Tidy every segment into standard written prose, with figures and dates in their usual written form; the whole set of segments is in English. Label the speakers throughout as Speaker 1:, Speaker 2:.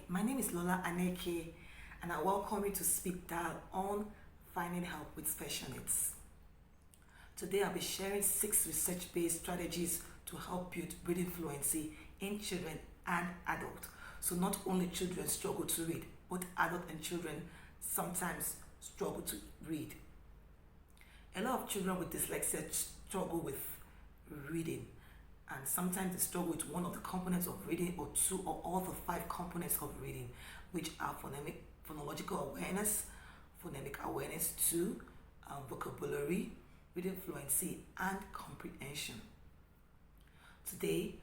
Speaker 1: my name is Lola Aneke, and I welcome you to Speak Dial on finding help with special needs. Today, I'll be sharing 6 research-based strategies to help build reading fluency in children and adults. So not only children struggle to read, both adults and children sometimes struggle to read. A lot of children with dyslexia struggle with reading, and sometimes they struggle with one of the components of reading or 2 or all the 5 components of reading, which are phonological awareness, phonemic awareness 2, vocabulary, reading fluency, and comprehension. Today,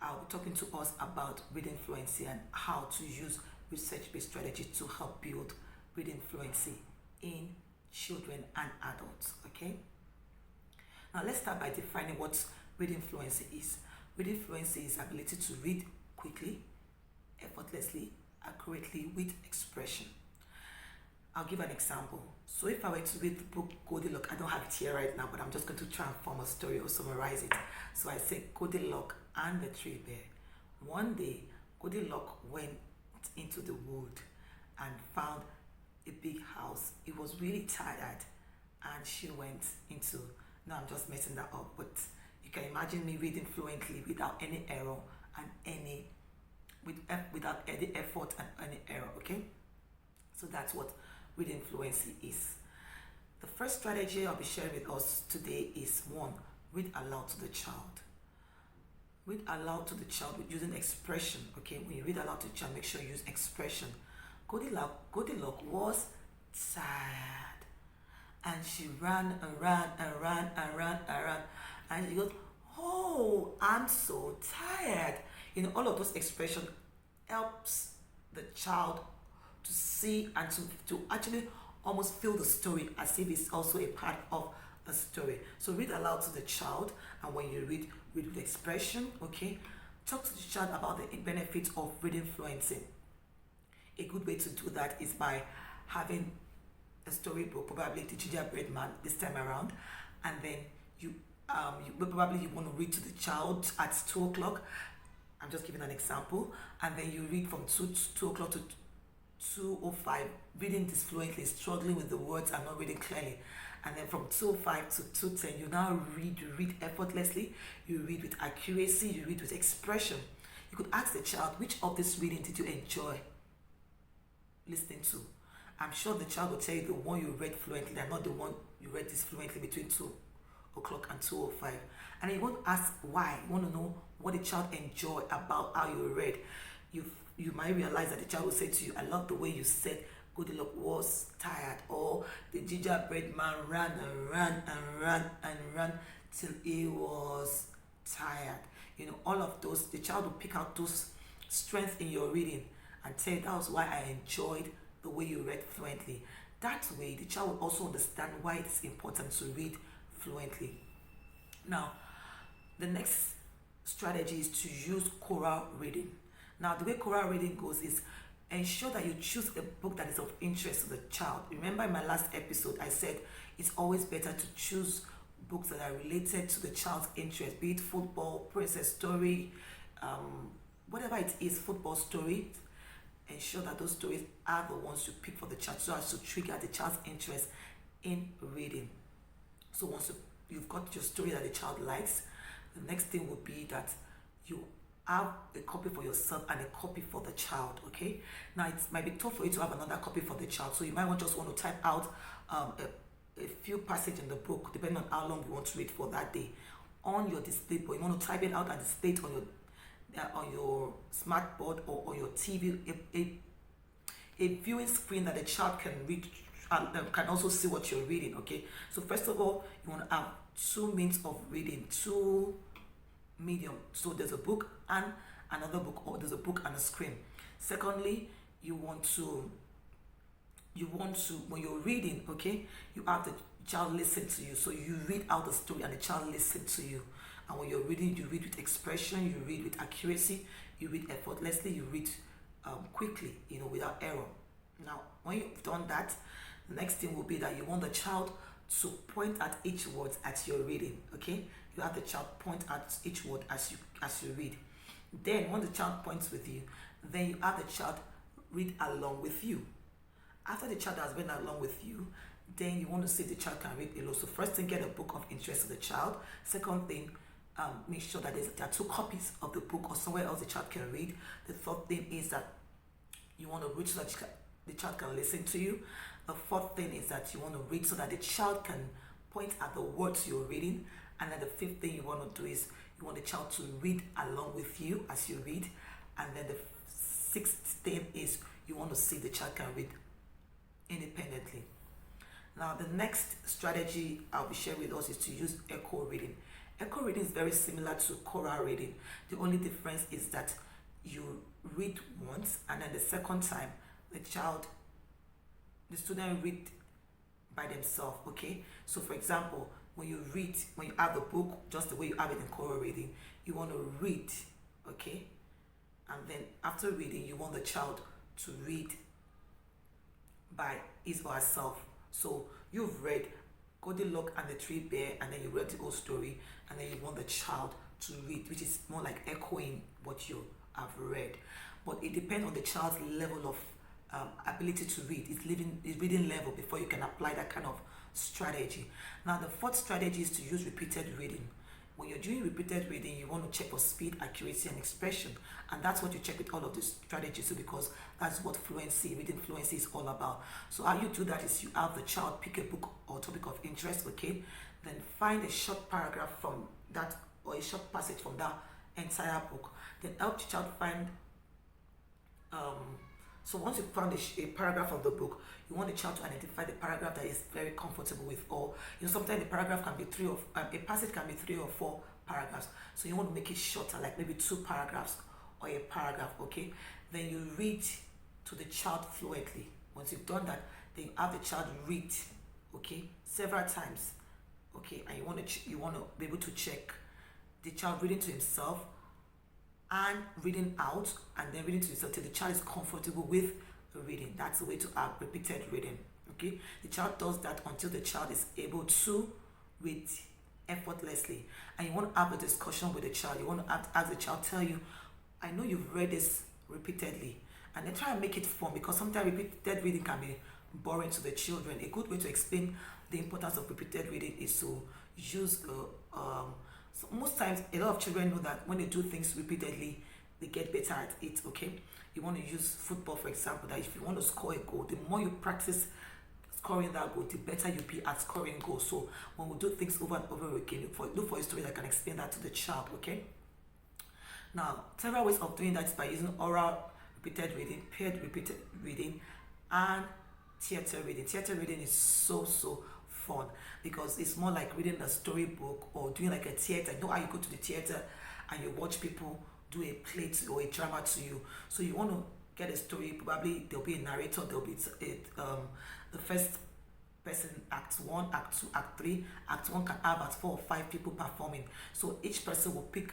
Speaker 1: I'll be talking to us about reading fluency and how to use research-based strategies to help build reading fluency in children and adults. Okay? Now let's start by defining what reading fluency is. Reading fluency is ability to read quickly, effortlessly, accurately with expression. I'll give an example. So if I were to read the book Goldilocks, I don't have it here right now, but I'm just going to try and form a story or summarize it. So I say Goldilocks and the 3 bears. One day, Goldilocks went into the wood and found a big house. It was really tired, and she went into, now I'm just messing that up, but you can imagine me reading fluently without any error and without any effort and any error. Okay, so that's what reading fluency is. The first strategy I'll be sharing with us today is 1, read aloud to the child. Read aloud to the child with using expression. Okay, when you read aloud to the child, make sure you use expression. Goldilocks was tired, and she ran and ran and ran and ran and ran, and she goes, "Oh, I'm so tired." All of those expressions helps the child to see and to actually almost feel the story as if it's also a part of the story. So read aloud to the child, and when you read with expression. Okay, talk to the child about the benefits of reading fluency. A good way to do that is by having a storybook, probably the Gingerbread Man this time around, and then you want to read to the child at 2 o'clock. I'm just giving an example, and then you read from 2 o'clock to 2:05, reading this fluently, struggling with the words and not reading clearly. And then from 2:05 to 2:10, you now read effortlessly, you read with accuracy, you read with expression. You could ask the child, which of this reading did you enjoy listening to? I'm sure the child will tell you the one you read fluently and not the one you read this fluently between 2 o'clock and 2:05. And you want to ask why. You want to know what the child enjoyed about how you read. You might realize that the child will say to you, "I love the way you said Goldilocks was tired," or "the gingerbread man ran and ran and ran and ran till he was tired." All of those, the child will pick out those strengths in your reading and say, "That was why I enjoyed the way you read fluently." That way, the child will also understand why it's important to read fluently. Now, the next strategy is to use choral reading. Now, the way choral reading goes is ensure that you choose a book that is of interest to the child. Remember in my last episode, I said it's always better to choose books that are related to the child's interest, be it football, princess story, whatever it is, football story. Ensure that those stories are the ones you pick for the child so as to trigger the child's interest in reading. So once you've got your story that the child likes, the next thing would be that you have a copy for yourself and a copy for the child. Okay, now it might be tough for you to have another copy for the child, so you might just want to type out a few passages in the book, depending on how long you want to read for that day, on your display board. You want to type it out and display it on your smart board or on your TV, a viewing screen that the child can read and can also see what you're reading. Okay, so first of all, you want to have 2 means of reading, 2 medium. So there's a book and another book, or there's a book and a screen. Secondly, you want to when you're reading, okay, you have the child listen to you. So you read out the story and the child listen to you. And when you're reading, you read with expression, you read with accuracy, you read effortlessly, you read quickly, without error. Now, when you've done that, the next thing will be that you want the child to point at each word as you're reading. Okay, you have the child point at each word as you read. Then when the child points with you, then you have the child read along with you. After the child has read along with you, then you want to see if the child can read alone. So first thing, get a book of interest of the child. Second thing, make sure that there are 2 copies of the book or somewhere else the child can read. The third thing is that you want to read so that the child can listen to you. The fourth thing is that you want to read so that the child can point at the words you're reading. And then the fifth thing you want to do is you want the child to read along with you as you read. And then the sixth thing is you want to see the child can read independently. Now, the next strategy I'll be sharing with us is to use echo reading. Echo reading is very similar to choral reading. The only difference is that you read once, and then the second time the student read by themselves. Okay, so for example, when you have the book just the way you have it in choral reading, you want to read, okay, and then after reading you want the child to read by his or herself. So you've read Goldilocks and the Three Bears, and then you read the whole story, and then you want the child to read, which is more like echoing what you have read. But it depends on the child's level of ability to read, its reading level, before you can apply that kind of strategy. Now, the fourth strategy is to use repeated reading. When you're doing repeated reading, you want to check for speed, accuracy, and expression, and that's what you check with all of these strategies. So because that's what reading fluency is all about. So how you do that is you have the child pick a book or topic of interest, okay, then find a short paragraph from that or a short passage from that entire book. Then help the child find so once you found a paragraph of the book, you want the child to identify the paragraph that is very comfortable with, or sometimes the paragraph can be a passage can be 3 or 4 paragraphs. So you want to make it shorter, like maybe 2 paragraphs or a paragraph, okay? Then you read to the child fluently. Once you've done that, then you have the child read, okay, several times, okay, and you want to be able to check the child reading to himself and reading out, and then reading to himself till the child is comfortable with reading. That's the way to have repeated reading. Okay, the child does that until the child is able to read effortlessly. And you want to have a discussion with the child. You want to ask the child, tell you, I know you've read this repeatedly, and then try and make it fun, because sometimes repeated reading can be boring to the children. A good way to explain the importance of repeated reading is to use so most times, a lot of children know that when they do things repeatedly, they get better at it, okay? You want to use football, for example, that if you want to score a goal, the more you practice scoring that goal, the better you be at scoring goals. So when we do things over and over again, look for a story that can explain that to the child, okay? Now, several ways of doing that is by using oral repeated reading, paired repeated reading, and theater reading. Theater reading is so fun, because it's more like reading a storybook or doing like a theater. You know how you go to the theater and you watch people do a play or a drama to you. So you want to get a story, probably there'll be a narrator, there'll be the first person, act 1, act 2, act 3. Act 1 can have about 4 or 5 people performing. So each person will pick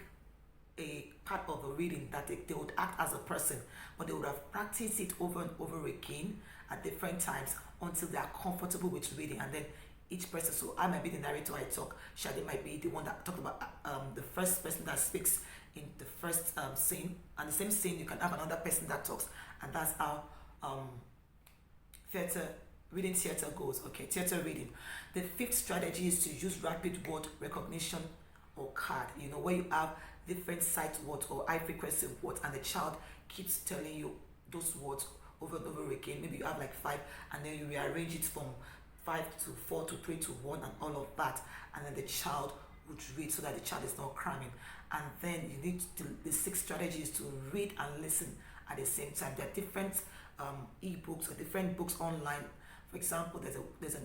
Speaker 1: a part of a reading that they would act as a person, but they would have practiced it over and over again at different times until they are comfortable with reading. And then each person, so I might be the narrator, I talk, Shadi might be the one that talked about the first person that speaks in the first scene, and the same scene you can have another person that talks, and that's how reading theater goes. Okay, theater reading. The fifth strategy is to use rapid word recognition or card, where you have different sight words or high frequency words, and the child keeps telling you those words over and over again. Maybe you have like 5, and then you rearrange it from 5 to 4 to 3 to 1 and all of that, and then the child would read so that the child is not cramming. And then you need the 6th strategy is to read and listen at the same time. There are different e-books or different books online. For example, there's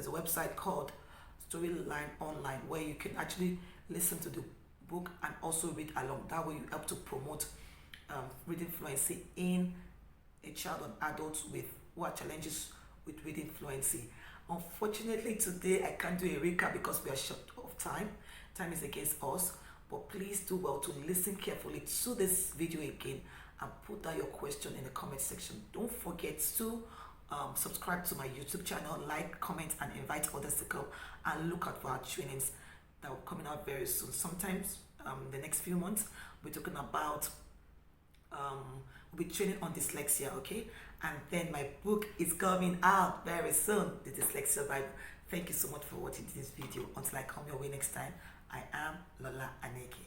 Speaker 1: a website called Storyline Online, where you can actually listen to the book and also read along. That way you help to promote reading fluency in a child and adults who are challenges with reading fluency. Unfortunately, today I can't do a recap because we are short of time. Time is against us, but please do well to listen carefully to this video again and put down your question in the comment section. Don't forget to subscribe to my YouTube channel, like, comment, and invite others to come and look out for our trainings that will be coming out very soon. Sometimes the next few months we're talking about We'll be training on dyslexia, okay? And then my book is coming out very soon, the Dyslexia Bible. Thank you so much for watching this video. Until I come your way next time, I am Lola Aneke.